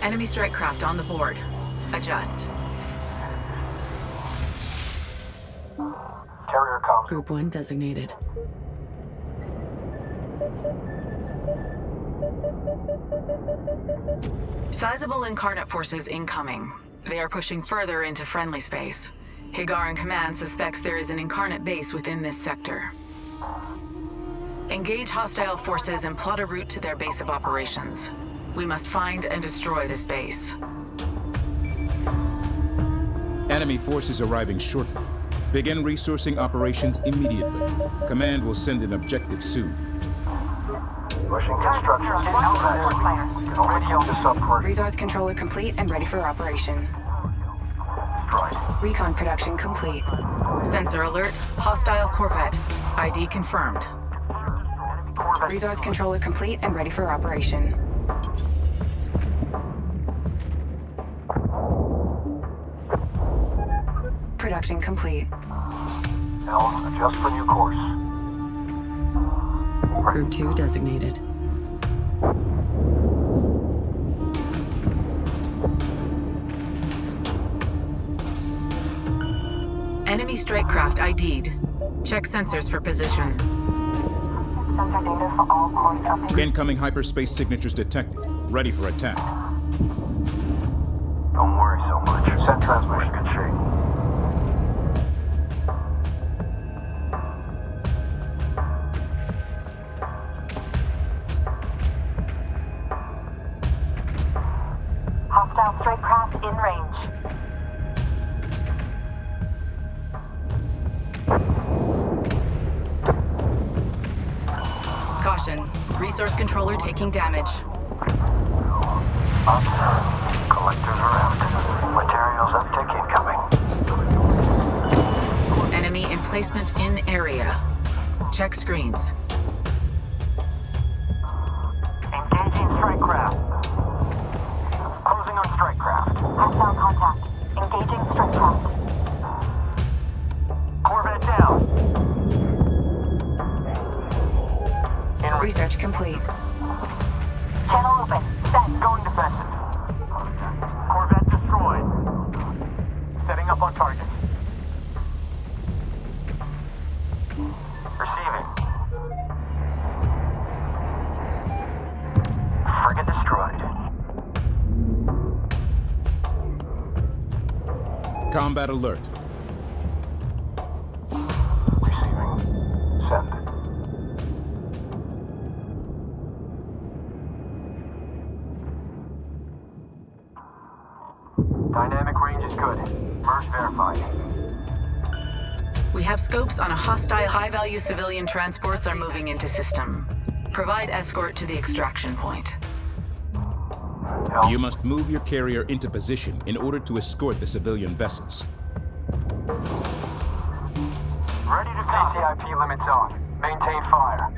Enemy strike craft on the board. Adjust. Carrier comms. Group 1 designated. Sizable incarnate forces incoming. They are pushing further into friendly space. Higaran Command suspects there is an incarnate base within this sector. Engage hostile forces and plot a route to their base of operations. We must find and destroy this base. Enemy forces arriving shortly. Begin resourcing operations immediately. Command will send an objective soon. Pushing construction. We can only kill this up first. Resource controller complete and ready for operation. Strike. Recon production complete. Sensor alert. Hostile Corvette. ID confirmed. Resource controller complete and ready for operation. Production complete. Helm, adjust for new course. Group 2 designated. Enemy strike craft ID'd. Check sensors for position. Sensor data for all course updates. Incoming hyperspace signatures detected. Ready for attack. Don't worry so much. Send transmission good shape. Hostile strike craft in range. Caution. Resource controller taking damage. Up. Collectors are out. Materials uptick incoming. Enemy emplacement in area. Check screens. Engaging strike craft. Closing on strike craft. Hostile contact. Engaging strike craft. Corvette down. Research complete. Channel open. Set. Going defensive. Corvette destroyed. Setting up on target. Receiving. Frigate destroyed. Combat alert. Receiving. Send. Dynamic range is good. Merge verified. We have scopes on a hostile high-value civilian transports are moving into system. Provide escort to the extraction point. Help. You must move your carrier into position in order to escort the civilian vessels. Ready to copy. CCIP limits on. Maintain fire.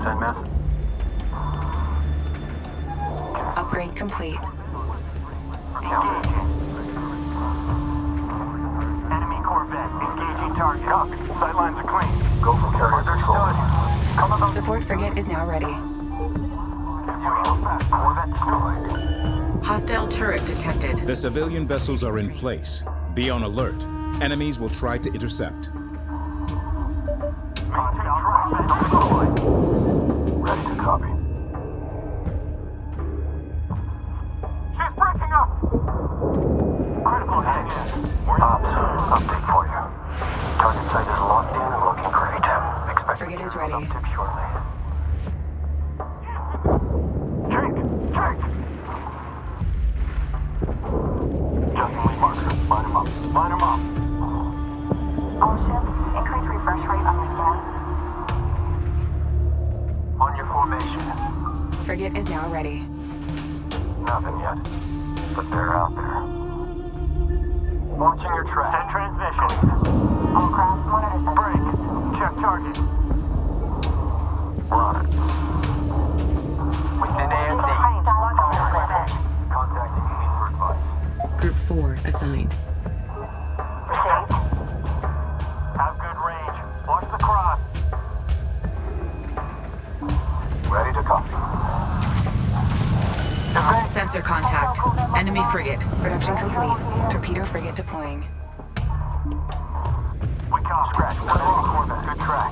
Send message. Upgrade complete. Engaging. Enemy Corvette. Engaging target. Copy. Sightlines are clean. Go for carrier control. Come about. Support frigate is now ready. Corvette destroyed. Hostile turret detected. The civilian vessels are in place. Be on alert. Enemies will try to intercept. Ready to copy. She's breaking up! Critical hit. Ops, update for you. Target site is locked in and looking great. Expect Frigate is ready. Tip shortly. Drink! Drink! Justin Lee marker. Line him up. Line him up. All ships, increase refresh rate on the scan. On your formation. Frigate is now ready. Nothing yet. But they're out there. Launching your track. Send transmission. All craft monitor center. Break. Check target. We're on it. Within ANZ. Contacting Union for advice. Group 4 assigned. Received. Have good range. Watch the cross. Ready to copy. Event Sensor contact. Enemy frigate. Production complete. Torpedo frigate deploying. We caught scratch. Enemy Corvette. Good track.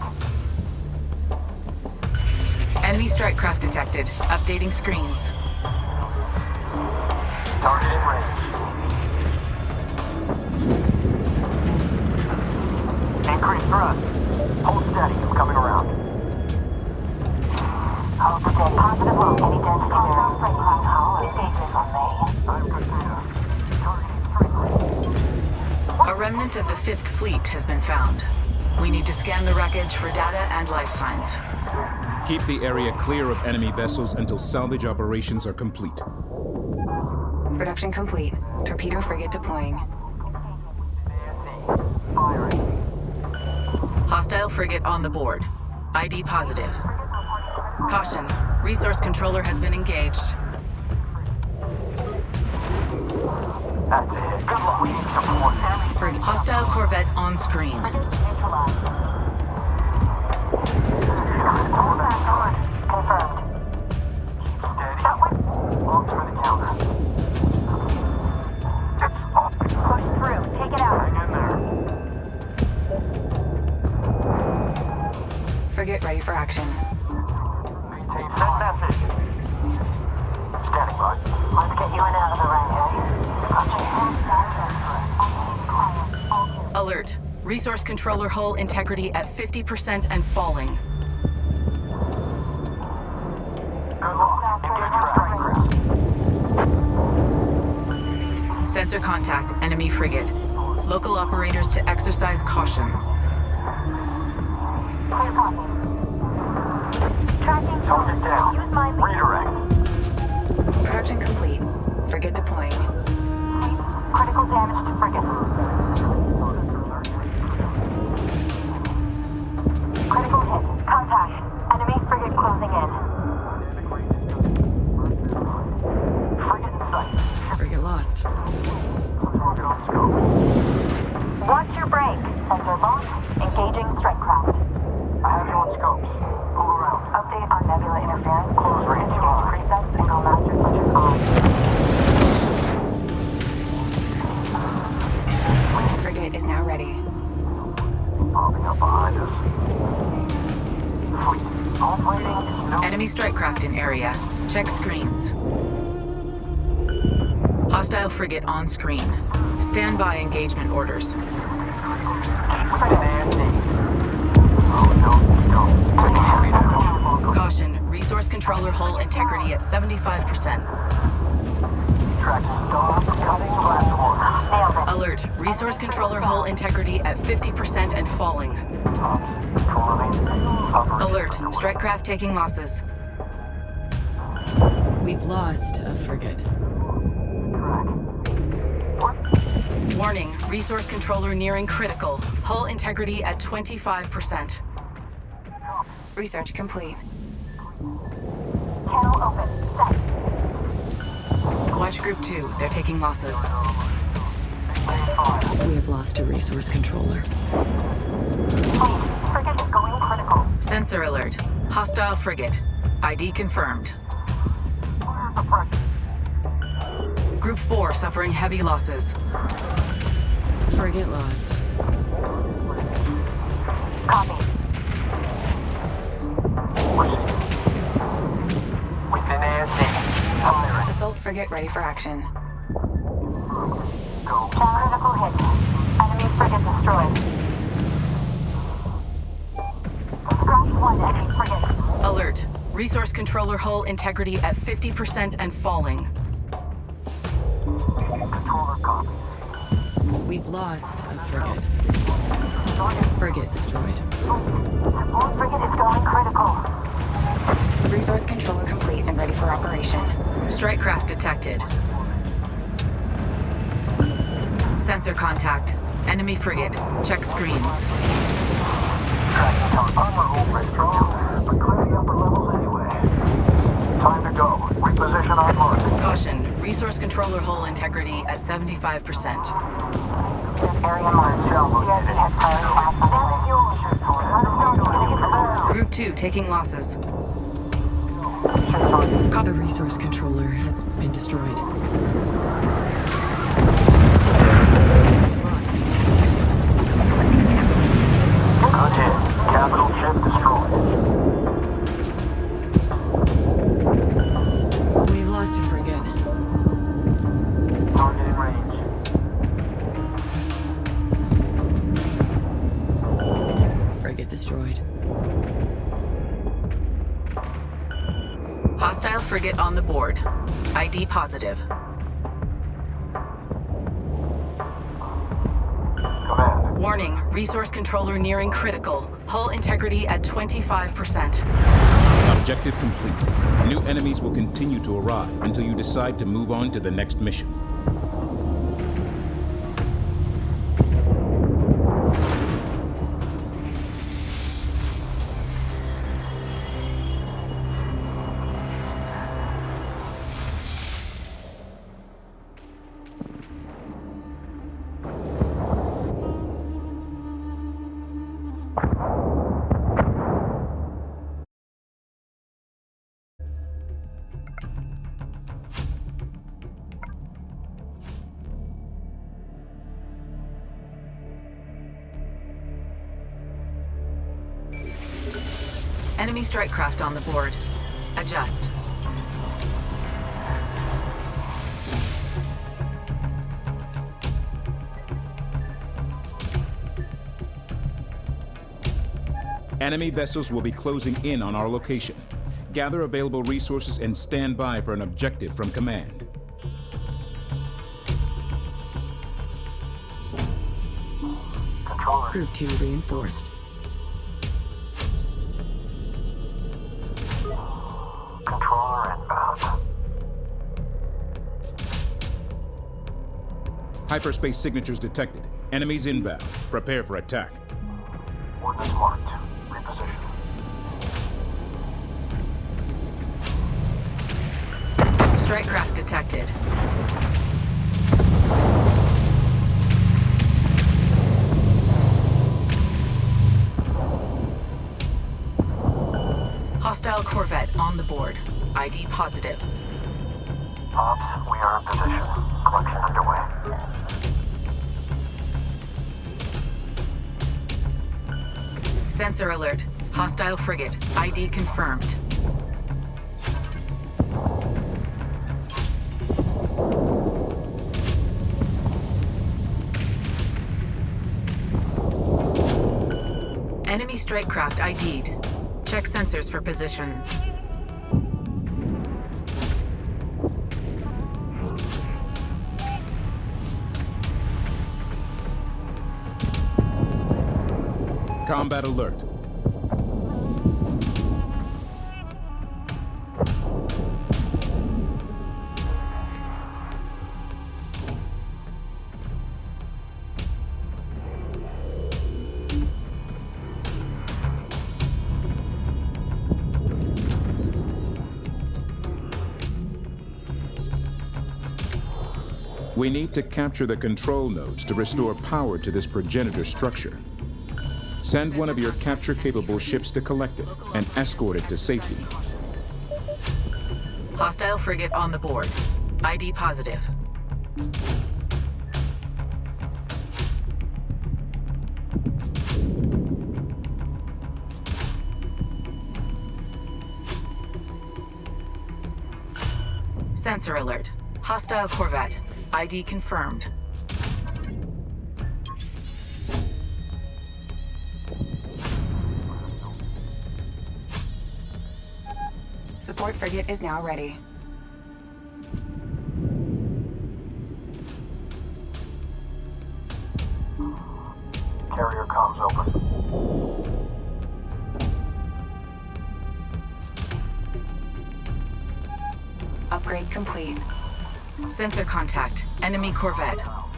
Enemy strike craft detected. Updating screens. Target in range. Increase thrust. Hold steady. I'm coming around. Positive look. Any density there? Hull stages on May. I have good data. Targeting strike. A remnant of the 5th Fleet has been found. We need to scan the wreckage for data and life signs. Keep the area clear of enemy vessels until salvage operations are complete. Production complete. Torpedo frigate deploying. Firing. Hostile frigate on the board. ID positive. Caution. Resource controller has been engaged. That's it. Good luck. We need support. Frigate. Hostile corvette on screen. Confirmed. Steady. Launch for the counter. It's up. Push through. Take it out. Hang in there. Frigate ready for action. Maintain set message. Standing by. Let's get you in and out of the way, Alert. Resource controller hull integrity at 50% and falling. Good luck. Engage your strike craft. Sensor contact. Enemy frigate. Local operators to exercise caution. Clear copy. Tracking. Target down. Use my lead. Redirect. Production complete. Frigate deploying. Critical damage to frigate. Critical hit. Contact. Enemy frigate closing in. Frigate in sight. Frigate lost. Target on scope. Watch your brake. Sensor locked. Engaging strike craft. I have you on scopes. Pull around. Update on nebula interference. Close range. Presets and go master switches on. Frigate is now ready. Popping up behind us. Fleet. Operating is no... Enemy strike craft in area. Check screens. Hostile frigate on screen. Stand by engagement orders. Keep within A&D. Oh, no. Taking heavy damage. Caution. Resource controller hull integrity at 75%. Track stop. Cutting platform. Nailed it. Alert. Resource controller hull integrity at 50% and falling. Alert. Strike craft taking losses. We've lost a frigate. Warning. Resource controller nearing critical. Hull integrity at 25%. Research complete. Channel open. Set. Watch group 2. They're taking losses. We have lost a resource controller. Frigate is going critical. Sensor alert. Hostile frigate. ID confirmed. Group 4 suffering heavy losses. Frigate lost. Copy. Within A&D. Assault frigate ready for action. Go. Critical hit. Enemy frigate destroyed. Scratch 1 enemy frigate. Alert. Resource controller hull integrity at 50% and falling. Controller copy. We've lost a frigate. Frigate destroyed. Support frigate is going critical. Resource controller complete and ready for operation. Strike craft detected. Sensor contact. Enemy frigate. Check screens. Tracking tower. Armor hold pretty strong, but clear the upper levels anyway. Time to go. Reposition on mark. Caution. Resource controller hull integrity at 75%. Area marked. CIC has priority access. Let us know if you're gonna hit the ground. Group 2 taking losses. Ships on A resource controller has been destroyed. Lost. Good hit. Capital ship destroyed. We've lost a frigate. Target in range. Frigate destroyed. Hostile frigate on the board. ID positive. Command. Warning, resource controller nearing critical. Hull integrity at 25%. Objective complete. New enemies will continue to arrive until you decide to move on to the next mission. Enemy strike craft on the board. Adjust. Enemy vessels will be closing in on our location. Gather available resources and stand by for an objective from command. Controller. Group 2 reinforced. Controller inbound. Hyperspace signatures detected. Enemies inbound. Prepare for attack. Ordnance marked. Reposition. Strike craft detected. Hostile corvette on the board. ID positive. Ops, we are in position. Collection underway. Sensor alert. Hostile frigate. ID confirmed. Enemy strike craft ID'd. Check sensors for position. Combat alert. We need to capture the control nodes to restore power to this progenitor structure. Send one of your capture-capable ships to collect it and escort it to safety. Hostile frigate on the board. ID positive. Sensor alert. Hostile corvette. ID confirmed. Support frigate is now ready. Carrier comms open. Upgrade complete. Sensor contact. Enemy corvette. Tracking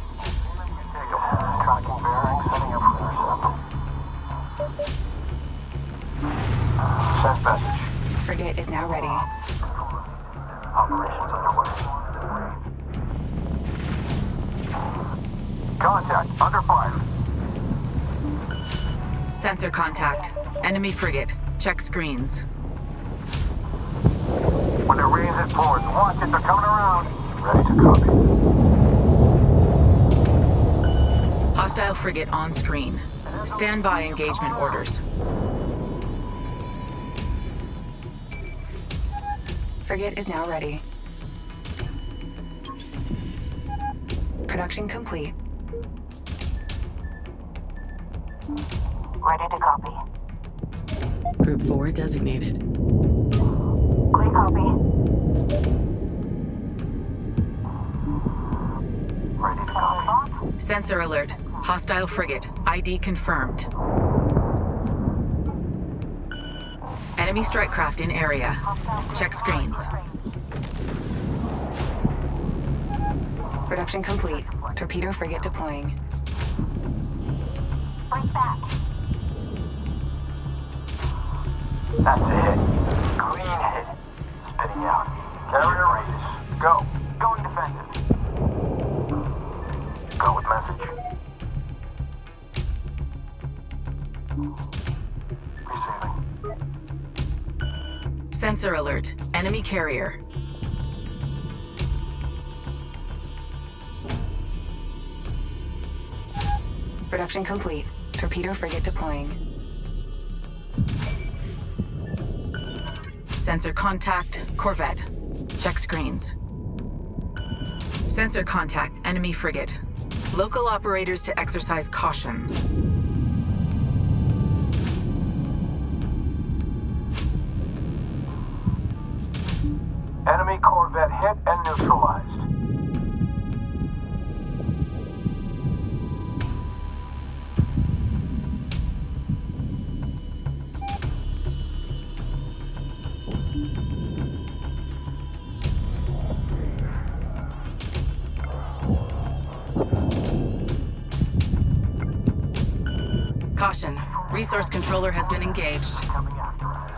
bearings, setting up for intercept. Send message. Frigate is now ready. Operations underway. Contact, under fire. Sensor contact. Enemy frigate. Check screens. When they're Watch it, they're coming around. Ready to copy. Hostile frigate on screen. Stand by engagement orders. Frigate is now ready. Production complete. Ready to copy. Group 4 designated. Clear copy. Ready to copy. Sensor alert. Hostile frigate. ID confirmed. Enemy strike craft in area. Check screens. Production complete. Torpedo frigate deploying. Break back. That's a hit. Clean hit. Spitting out. Carrier raise. Go. Going defensive. Go with message. Receiving. Sensor alert. Enemy carrier. Production complete. Torpedo frigate deploying. Sensor contact. Corvette. Check screens. Sensor contact. Enemy frigate. Local operators to exercise caution. Enemy corvette hit and neutralized. Caution. Resource controller has been engaged. Coming after us.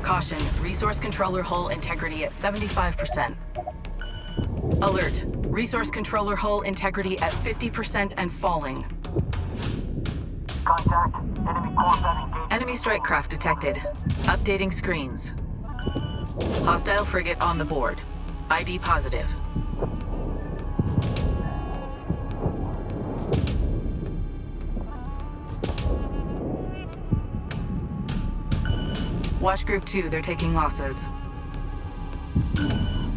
Caution. Resource controller hull integrity at 75%. Alert. Resource controller hull integrity at 50% and falling. Contact. Enemy corvette engaged. Enemy strike craft detected. Updating screens. Hostile frigate on the board. ID positive. Watch Group 2, they're taking losses.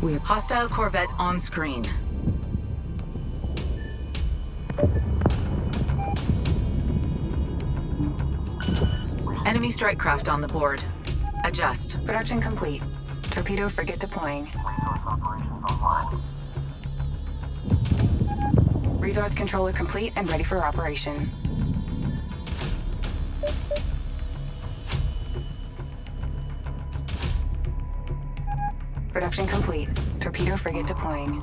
We're Hostile corvette on screen. Enemy strike craft on the board. Adjust. Production complete. Torpedo frigate deploying. Resource operations online. Resource controller complete and ready for operation. Production complete. Torpedo frigate deploying.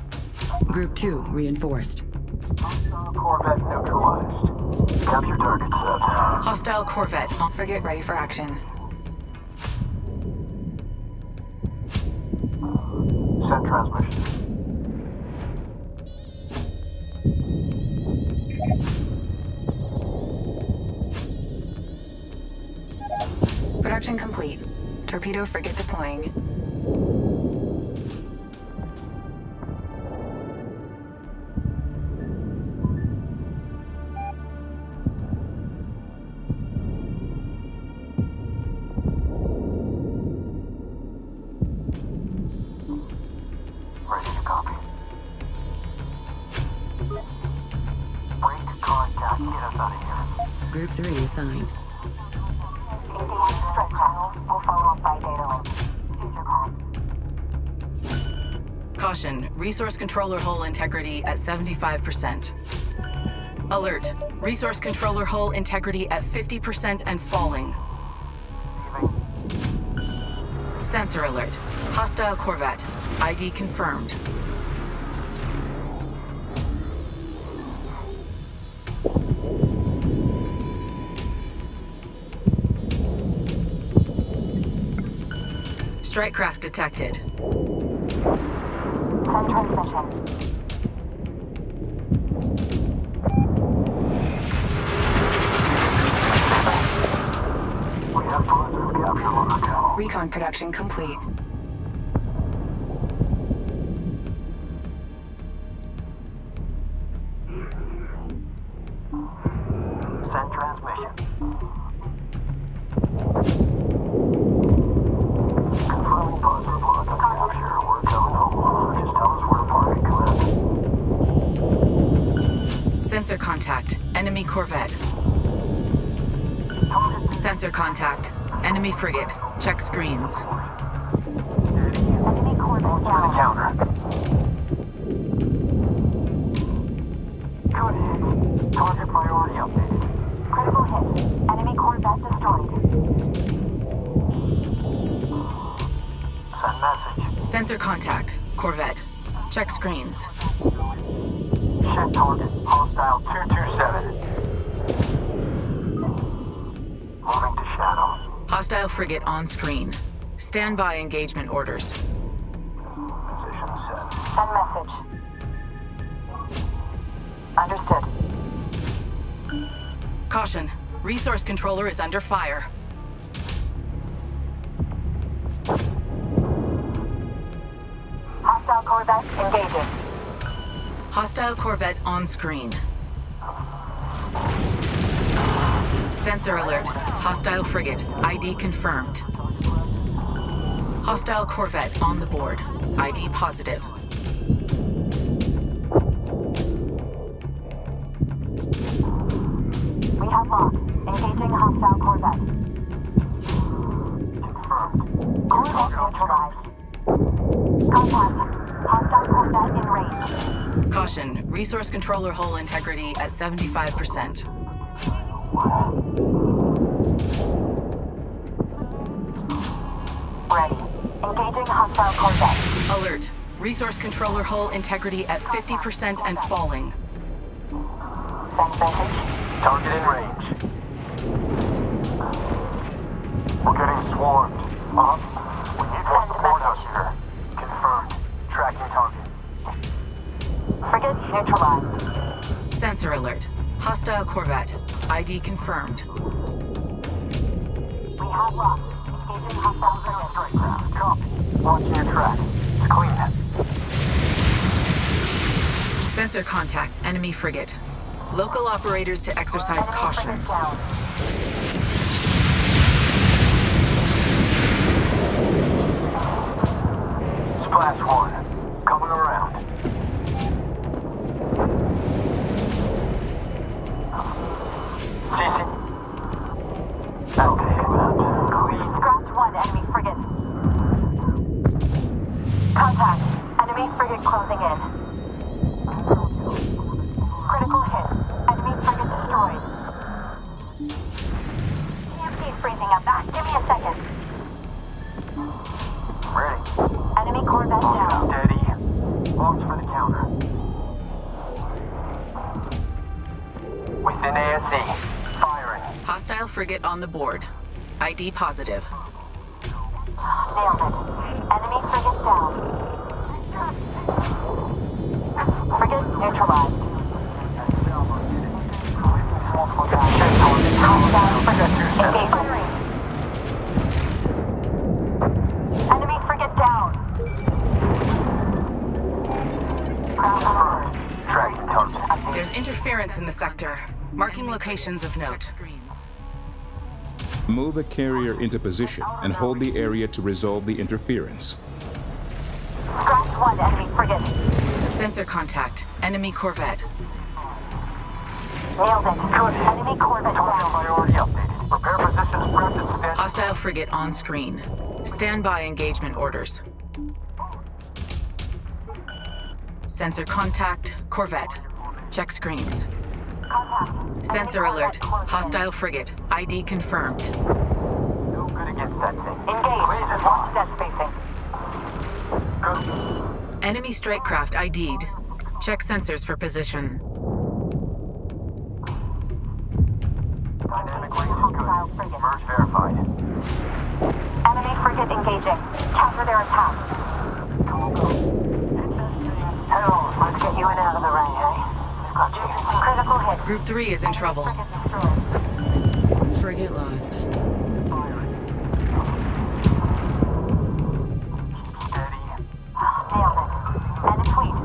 Group 2 reinforced. Corvette neutralized. Capture target set. Hostile corvette on Frigate ready for action. Send transmission. Production complete. Torpedo frigate deploying. Ready to copy. Break contact. Get us out of here. Group 3 assigned. Engaging strike channel. Will follow up by data link. Future call. Caution. Resource controller hull integrity at 75%. Alert. Resource controller hull integrity at 50% and falling. Receiving. Sensor alert. Hostile corvette. ID confirmed. Strike craft detected. Send transmission. We have positive capture lock. Recon production complete. Sensor contact. Enemy corvette. Sensor contact. Enemy frigate. Check screens. Enemy corvette down. Counter. Good hit. Target priority updated. Critical hit. Enemy corvette destroyed. Send message. Sensor contact. Corvette. Check screens. Ship target. Hostile 227. Moving to shadow. Hostile frigate on screen. Stand by engagement orders. Position set. Send message. Understood. Caution. Resource controller is under fire. Hostile corvette engaging. Hostile corvette on screen. Sensor alert. Hostile frigate. ID confirmed. Hostile corvette on the board. ID positive. We have locked. Engaging hostile corvette. Confirmed. Corvette neutralized. Contact. Hostile corvette in range. Caution. Resource controller hull integrity at 75%. Ready. Engaging hostile corvette. Alert. Resource controller hull integrity at 50% and falling. Send message. Target in range. We're getting swarmed. We need one support us here. Confirmed. Tracking target. Frigate neutralized. Sensor alert. Hostile corvette. ID confirmed. We have locked. Engaging hostile frigate. Strike craft. Copy. Watching your track. It's clean. Sensor contact. Enemy frigate. Local operators to exercise Enemy caution. frigate down. Splash one. Coming around. CC. Okay. Clean. Scratch one enemy frigate. Contact. Enemy frigate closing in. Critical hit. Enemy frigate destroyed. TMC's freezing up. Give me a second. Ready. Enemy corvette down. Steady. Launch for the counter. Within ASC. Firing. Hostile frigate on the board. ID positive. Nailed it. Enemy frigate down. Frigate neutralized. Hostile frigate engaging. Enemy frigate down. Tracking target. There's interference in the sector. Marking locations of note. Move a carrier into position and hold the area to resolve the interference. Scratch one enemy frigate. Sensor contact. Enemy corvette. Nailed it. Enemy corvette Target down. priority updated. Repair positions prepped and stand. Hostile frigate on screen. Stand by engagement orders. Sensor contact. Corvette. Check screens. Contact. Sensor alert. Hostile frigate. ID confirmed. No good against that thing. Engage. Watch that spacing. Good. Enemy strike craft ID'd. Check sensors for position. Dynamic range is good. Merge verified. Enemy frigate engaging. Counter their attack. Hell, Let's get you in and out of the way, eh? Got you. Critical hit. Group 3 is in trouble. Frigate destroyed. Frigate lost. steady. Nailed it. And a tweet.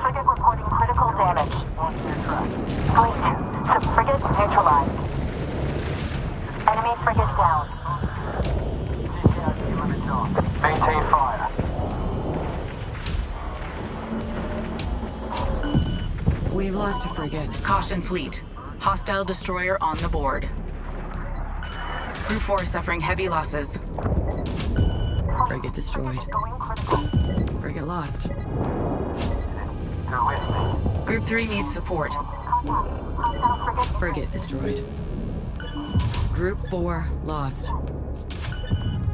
Frigate reporting critical damage. Watch your track. Tweet. Frigate neutralized. Enemy frigate down. TKID limits on. Maintain fire. We've lost a frigate. Caution fleet. Hostile destroyer on the board. Crew 4 suffering heavy losses. Frigate destroyed. Going critical. Frigate lost. You're with me. Group 3 needs support. Hostile frigate. Frigate destroyed. Group 4 lost.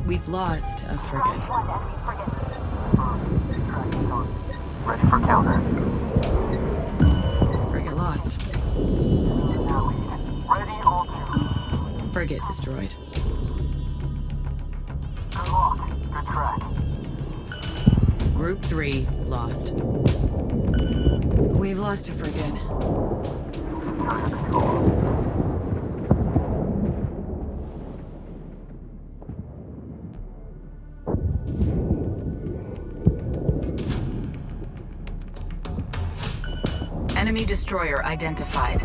We've lost a frigate. One enemy frigate. Ready for counter. Frigate lost. Ready, all two. Frigate destroyed. Good luck. Good track. Group 3 lost. We've lost a frigate. Target control. Enemy destroyer identified.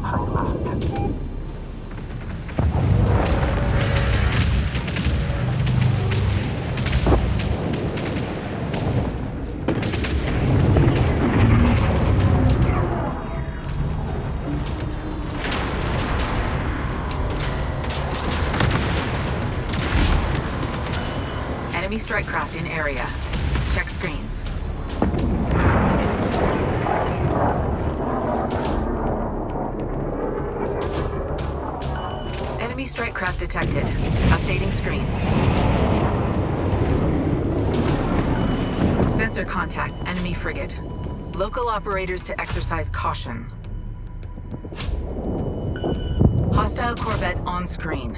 Send message. Enemy strike craft in area. Check screens. Enemy strike craft detected. Updating screens. Sensor contact, enemy frigate. Local operators to exercise caution. Hostile corvette on screen.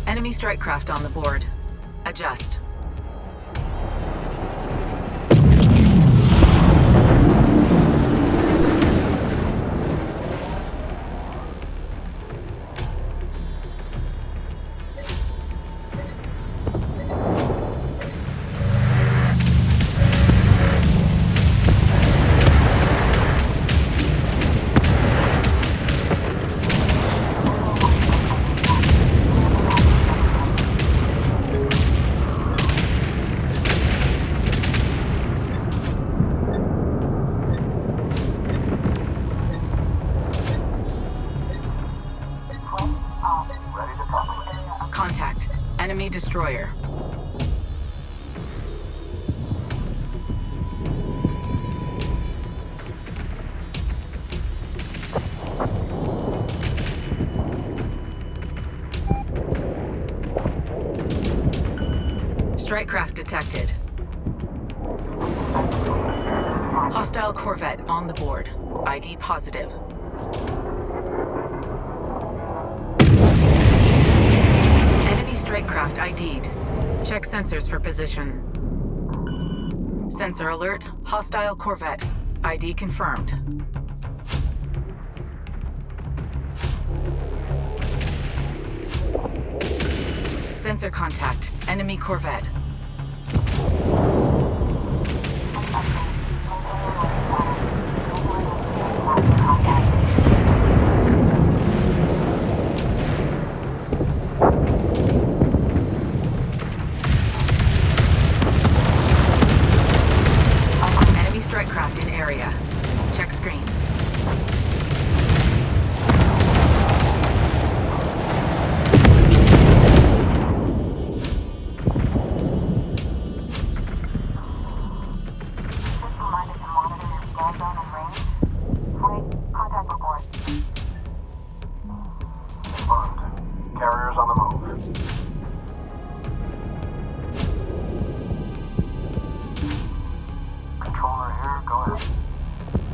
Enemy strike craft on the board. Adjust. Ready to talk. Contact. Enemy destroyer. Strike craft detected. Hostile corvette on the board. ID positive. Enemy strike craft ID'd. Check sensors for position. Sensor alert. Hostile corvette. ID confirmed. Sensor contact. Enemy corvette. Enemy strike craft in area. Check screens. Reminded to monitor your scan zone and range. Fleet, contact report. Confirmed. Carriers on the move. Controller here, go ahead.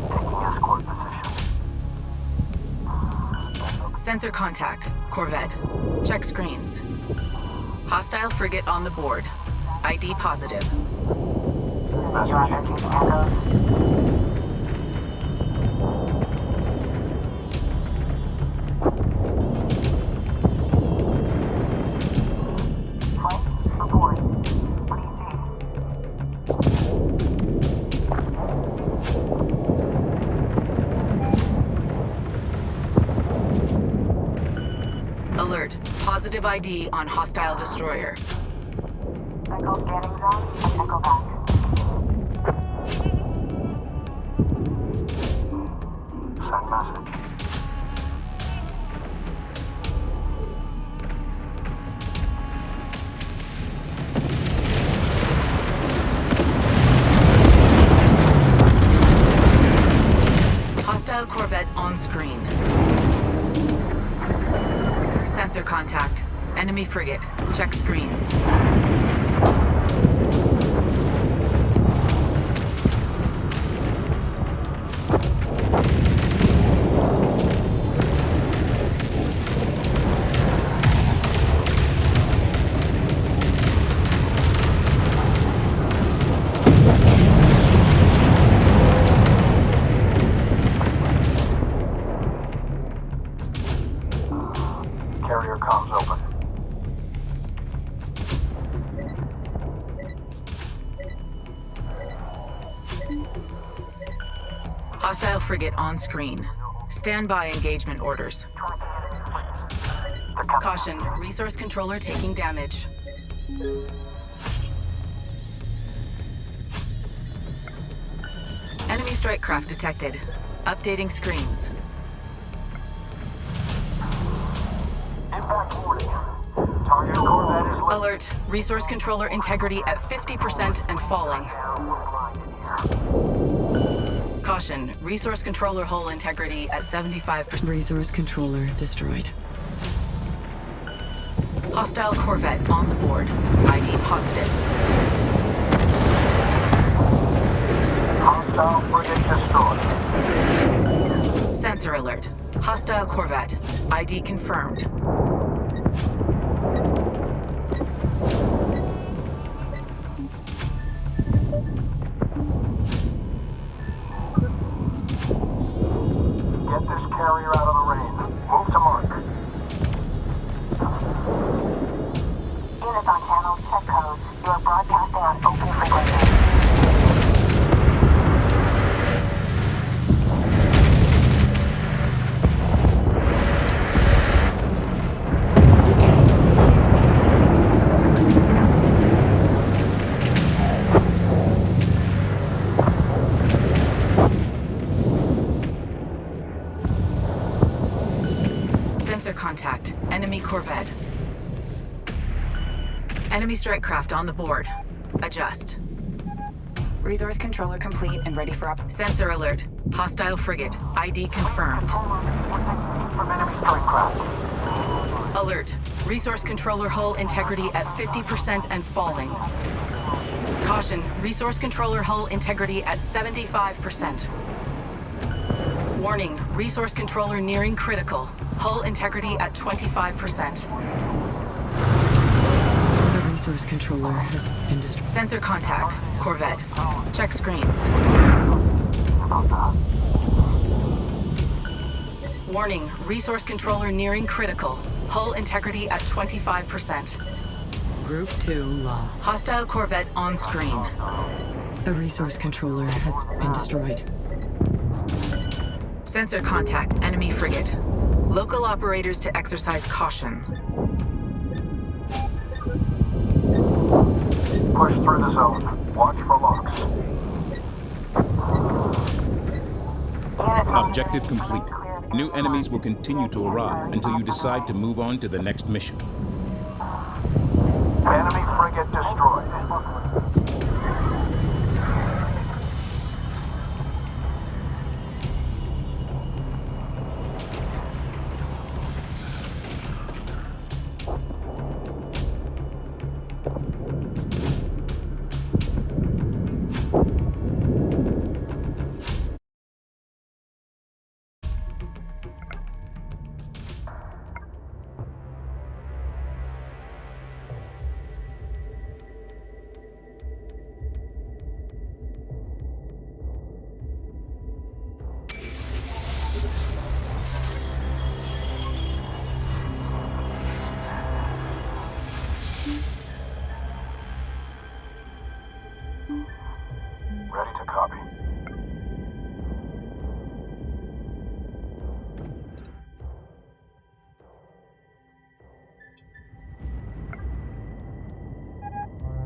Taking escort position. Sensor contact. Corvette. Check screens. Hostile frigate on the board. ID positive. Roger, 2 Tango. Positive ID on hostile destroyer. Echo scanning zone and echo back. Send message. Hostile corvette on screen. Sensor contact. Enemy frigate. Check screens. Carrier comms open. Hostile frigate on screen. Stand by engagement orders. Caution, resource controller taking damage. Enemy strike craft detected. Updating screens. Impact warning. Target corvette is lit. Alert, resource controller integrity at 50% and falling. Caution, resource controller hull integrity at 75%. Resource controller destroyed. Hostile corvette on the board. ID positive. Hostile frigate destroyed. Sensor alert. Hostile corvette. ID confirmed. Get this carrier out of the rain. Move to mark. Units on channel, check codes. You are broadcasting on open frequency. Sensor contact. Enemy corvette. Enemy strike craft on the board. Adjust. Resource controller complete and ready for Sensor alert. Hostile frigate. ID confirmed. From enemy strike craft. Alert. Resource controller hull integrity at 50% and falling. Caution. Resource controller hull integrity at 75%. Warning. Resource controller nearing critical. Hull integrity at 25%. The resource controller has been destroyed. Sensor contact. Corvette. Check screens. Warning. Resource controller nearing critical. Hull integrity at 25%. Group 2 lost. Hostile corvette on screen. A resource controller has been destroyed. Sensor contact. Enemy frigate. Local operators to exercise caution. Push through the zone. Watch for locks. Objective complete. New enemies will continue to arrive until you decide to move on to the next mission. Enemy frigate destroyed.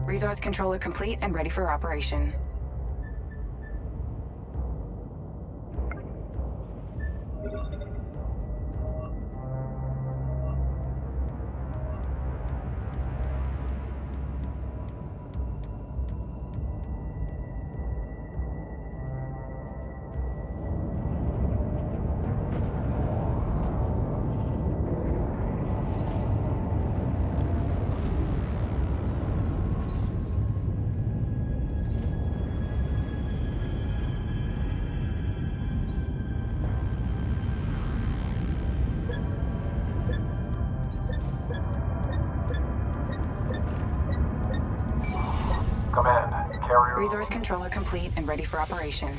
Resource controller complete and ready for operation. Command, carrier... Resource controller complete and ready for operation.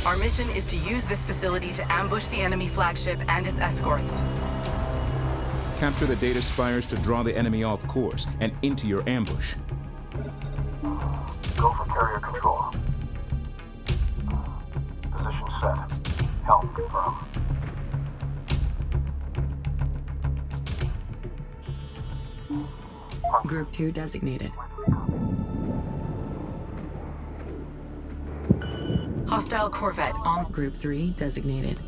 Our mission is to use this facility to ambush the enemy flagship and its escorts. Capture the data spires to draw the enemy off course and into your ambush. Go for carrier control. Position set. Help confirm. Group 2 designated. Hostile Corvette on... Group 3 designated.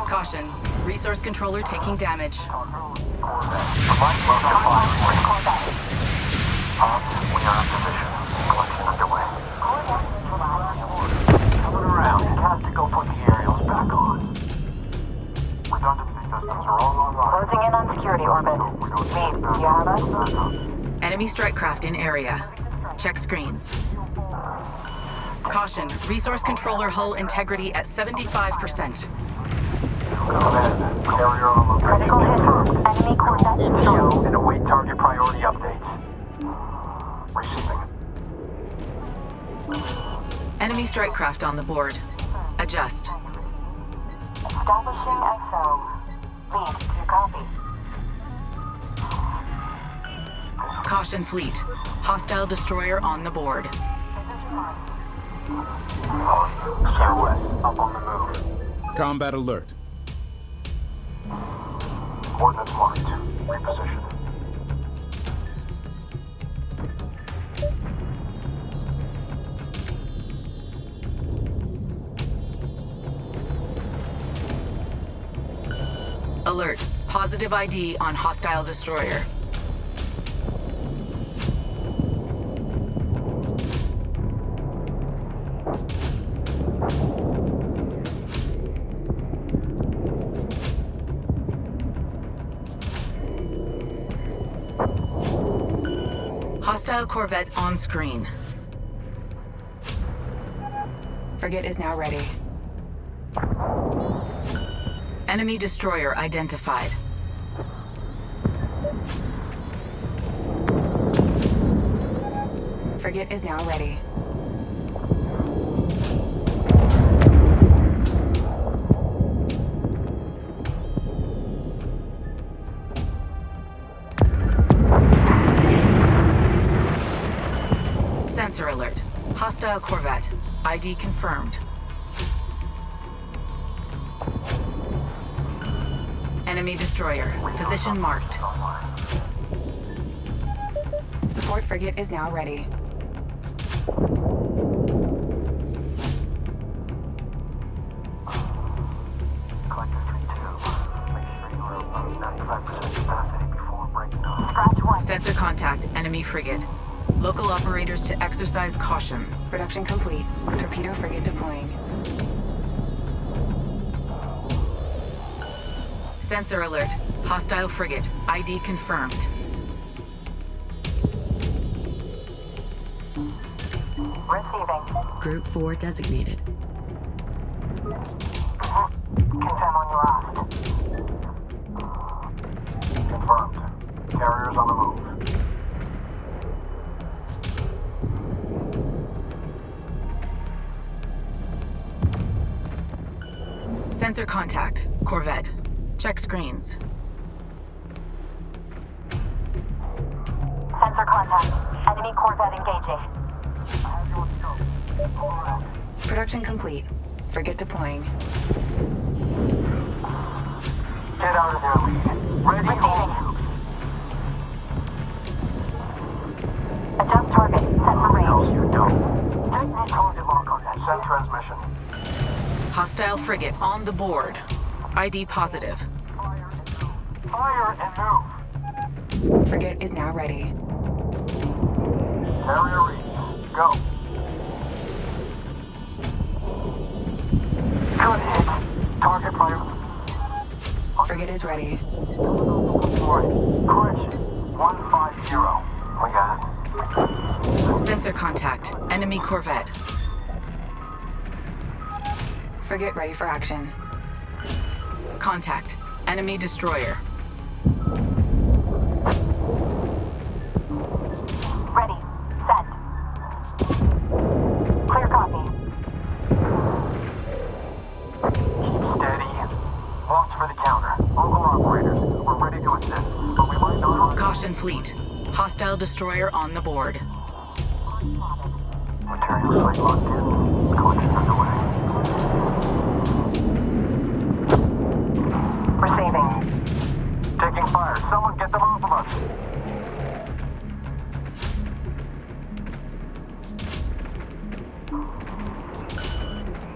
Caution. Resource controller taking damage. We are in position. Collection underway. Coming around. Have to go put the aerials back on. Redundancy systems are all online. Closing in on security orbit. Meet, you have us? Enemy strike craft in area. Check screens. Caution. Resource controller hull integrity at 75%. Command, carrier on location Critical confirmed. hit. Enemy Corvette show. And await target priority updates. Receiving. Enemy strike craft on the board. Adjust. Establishing SO. Lead to copy. Caution fleet. Hostile destroyer on the board. Southwest, up on the move. Combat alert. Coordinates marked. Reposition. Alert. Positive ID on hostile destroyer. Hostile Corvette on screen. Frigate is now ready. Enemy destroyer identified. Frigate is now ready. Sensor alert. Hostile Corvette. ID confirmed. Enemy destroyer. Position marked. Support frigate is now ready. enemy frigate. Local operators to exercise caution. Production complete. Torpedo frigate deploying. Sensor alert. Hostile frigate. ID confirmed. Receiving. Group 4 designated. Confirm on your ask. Confirmed. Carriers on the move. Sensor contact. Corvette. Check screens. Sensor contact. Enemy corvette engaging. Production complete. Frigate deploying. Get out of there, lead. Ready, hold. Adjust target. Set for No, range. you don't. Detonate target lock on that. Send transmission. Hostile frigate on the board. ID positive. Fire and move. Frigate is now ready. Carrier ready. Go. Good hit. Target fire. Frigate is ready. Alright. Correction. 150. We got it. Sensor contact. Enemy corvette. Frigate ready for action. Contact. Enemy destroyer. Ready. Send. Clear copy. Keep steady. Watch for the counter. Local operators. We're ready to assist, but we might not. Caution fleet. Hostile destroyer on the board. Material site locked in. Collection underway. Receiving. Taking fire. Someone get them off of us.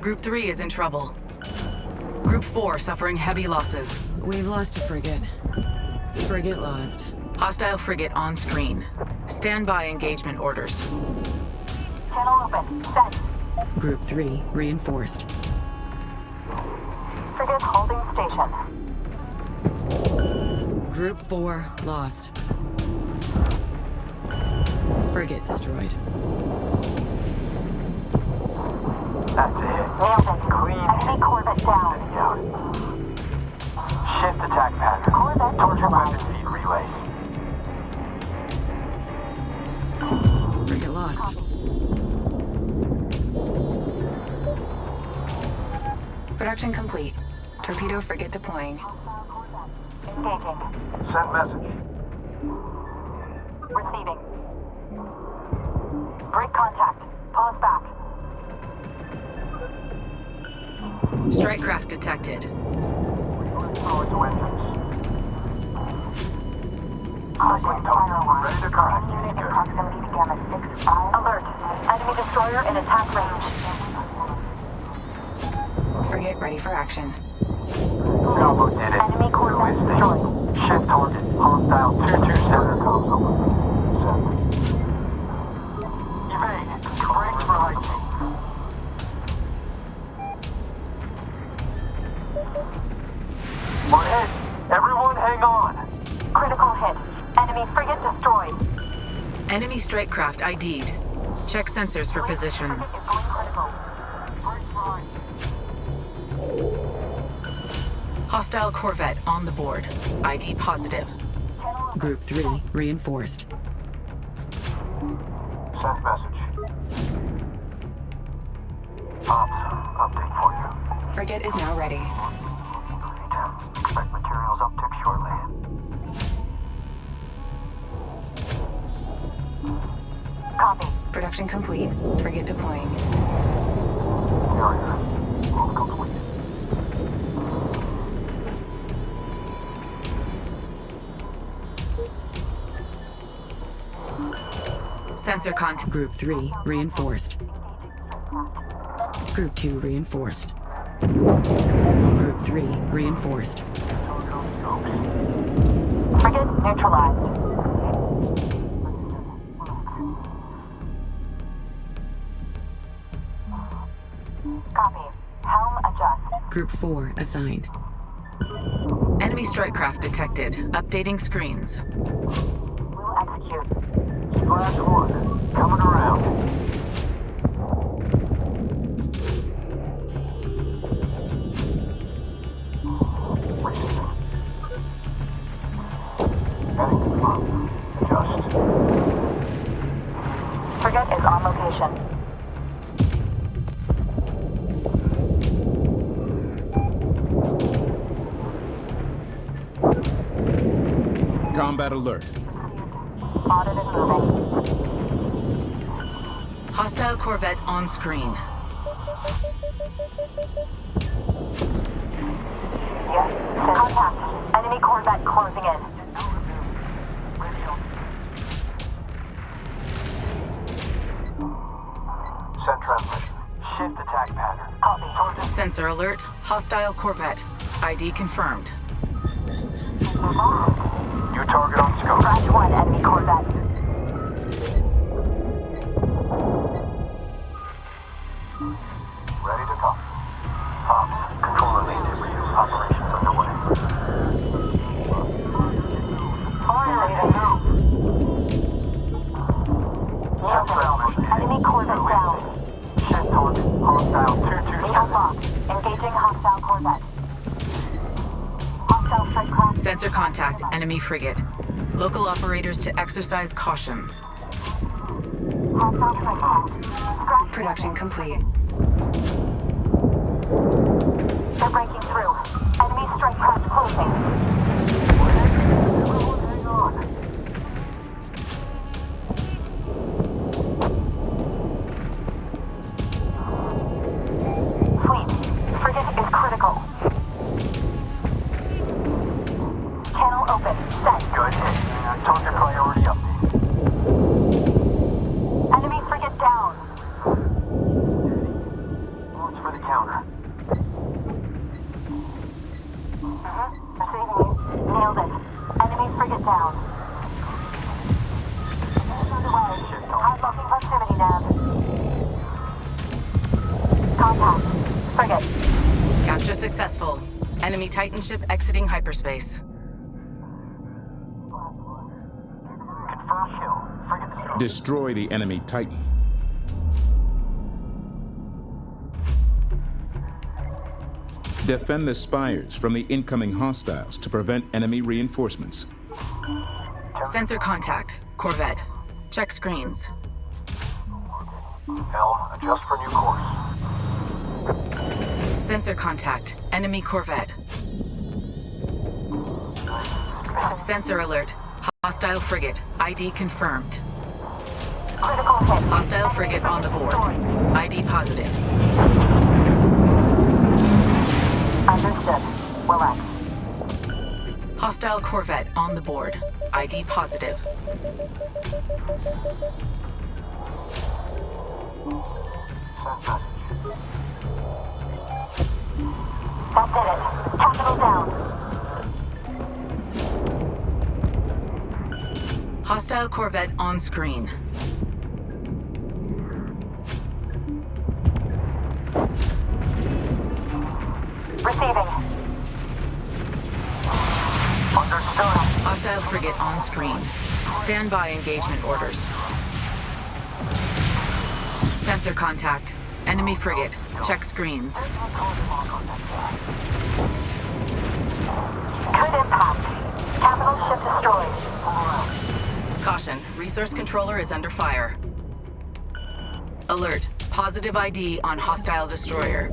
Group 3 is in trouble. Group 4 suffering heavy losses. We've lost a frigate. Frigate lost. Hostile frigate on screen. Stand by engagement orders. Channel open. Send. Group 3 reinforced. Frigate holding station. Group 4 lost. Frigate destroyed. That's it. Nailed it. Clean. Enemy corvette down. Out. Shift attack pattern. Corvette Target neutralized. weapon feed relays. Frigate lost. Production complete. Torpedo frigate deploying. Engaging. Send message. Receiving. Break contact. Pause back. Strike craft detected. Forward to engines. Caution. Fire alarm. Ready to connect. Unit in proximity to Gamma 6-5. Alert. Enemy destroyer in attack range. Frigate ready for action. Bravo did it. Enemy corvette destroyed. Shift target. Hostile 227. Comms over. Send. Evade. Break for hiking. We're hit. Everyone hang on. Critical hit. Enemy frigate destroyed. Enemy strike craft ID'd. Check sensors for position. Frigate is going critical. Hostile corvette on the board. ID positive. Group 3 reinforced. Send message. Ops, update for you. Frigate is now ready. Great. Expect materials uptick shortly. Copy. Production complete. Frigate deploying. Carrier. Move complete. Sensor contact. Group 3 reinforced. Group 2 reinforced. Group 3 reinforced. Frigate neutralized. Copy. Helm adjust. Group 4 assigned. Enemy strike craft detected. Updating screens. We'll execute. Splash 1, coming around. Heading confirmed. Adjust. Frigate is on location. Combat alert. Audit is moving. Hostile corvette on screen. Yes. Contact. Enemy corvette closing in. Send transmission. Shift attack pattern. Copy. Sensor alert. Hostile corvette. ID confirmed. New target on scope. Scratch 1, enemy corvette. Ready to talk. Ops, controller lead to review. Operations underway. Fire Enemy corvette down. Shift target. Hostile 2-2. Vehicle locked. Engaging hostile corvette. Hostile strike craft. Sensor contact. Enemy frigate. Local operators to exercise caution. Hostile strike craft. Scratch. Production complete. They're breaking through. Enemy strike craft closing. Hang on. Fleet. Frigate is critical. Channel open. Set. Good. Target priority update. Enemy frigate down. Launch for the counter. Receiving you. Nailed it. Enemy frigate down. Underway. High locking proximity nav. Contact. Frigate. Capture successful. Enemy Titan ship exiting hyperspace. Confirm kill. Frigate destroyed. Destroy the enemy Titan. Defend the spires from the incoming hostiles to prevent enemy reinforcements. Sensor contact. Corvette. Check screens. Helm, adjust for new course. Sensor contact. Enemy corvette. Sensor alert. Hostile frigate. ID confirmed. Critical hit. Hostile frigate on the board. ID positive. Understood. Relax. Hostile corvette on the board. ID positive. Send message. That did it. Capital down. Hostile corvette on screen. Receiving. Understood. Hostile frigate on screen. Stand by engagement orders. Sensor contact. Enemy frigate. Check screens. Good impact. Capital ship destroyed. Caution. Resource controller is under fire. Alert. Positive ID on hostile destroyer.